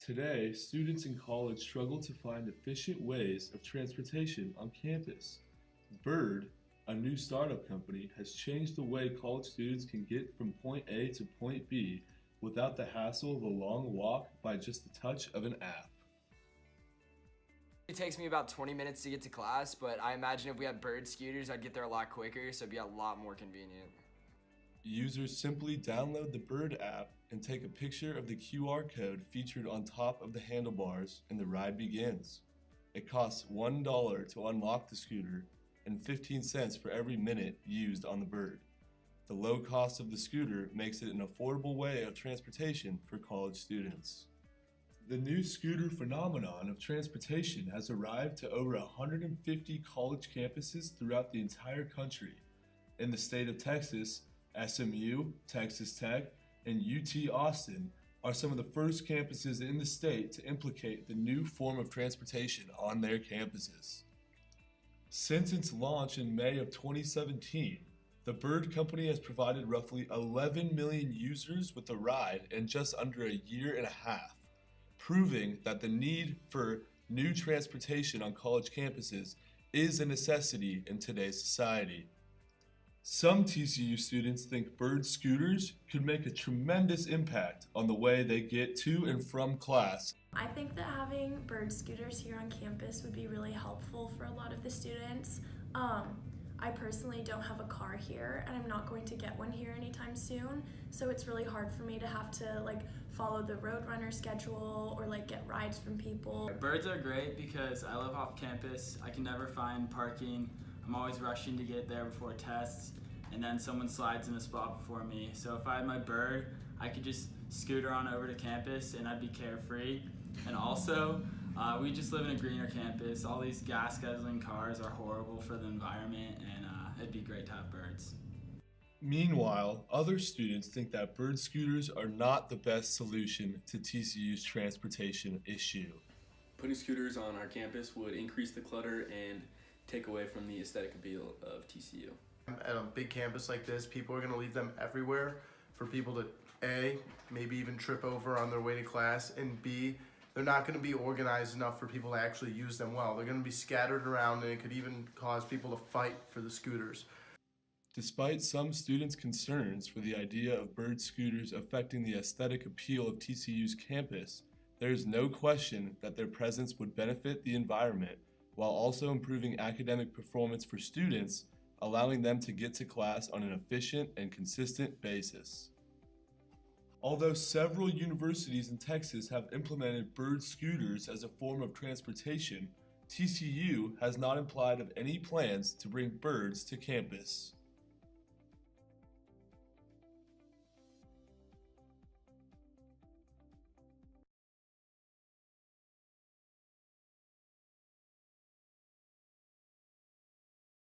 Today, students in college struggle to find efficient ways of transportation on campus. Bird, a new startup company, has changed the way college students can get from point A to point B without the hassle of a long walk by just the touch of an app. It takes me about 20 minutes to get to class, but I imagine if we had bird scooters, I'd get there a lot quicker, so it'd be a lot more convenient. Users simply download the Bird app and take a picture of the QR code featured on top of the handlebars, and the ride begins. It costs $1 to unlock the scooter and 15 cents for every minute used on the Bird. The low cost of the scooter makes it an affordable way of transportation for college students. The new scooter phenomenon of transportation has arrived to over 150 college campuses throughout the entire country. In the state of Texas, SMU, Texas Tech, and UT Austin are some of the first campuses in the state to implement the new form of transportation on their campuses. Since its launch in May of 2017, the Bird Company has provided roughly 11 million users with a ride in just under a year and a half, proving that the need for new transportation on college campuses is a necessity in today's society. Some TCU students think Bird scooters could make a tremendous impact on the way they get to and from class. I think that having bird scooters here on campus would be really helpful for a lot of the students. I personally don't have a car here, and I'm not going to get one here anytime soon, so it's really hard for me to have to follow the Roadrunner schedule or get rides from people. Birds are great because I live off campus. I can never find parking. I'm always rushing to get there before tests, and then someone slides in a spot before me. So if I had my Bird, I could just scooter on over to campus and I'd be carefree. And also, we just live in a greener campus. All these gas guzzling cars are horrible for the environment, and it'd be great to have birds. Meanwhile, other students think that Bird scooters are not the best solution to TCU's transportation issue. Putting scooters on our campus would increase the clutter and take away from the aesthetic appeal of TCU. At a big campus like this, people are going to leave them everywhere for people to A, maybe even trip over on their way to class, and B, they're not going to be organized enough for people to actually use them well. They're going to be scattered around, and it could even cause people to fight for the scooters. Despite some students' concerns for the idea of Bird scooters affecting the aesthetic appeal of TCU's campus, there is no question that their presence would benefit the environment while also improving academic performance for students, allowing them to get to class on an efficient and consistent basis. Although several universities in Texas have implemented Bird scooters as a form of transportation, TCU has not implied of any plans to bring birds to campus.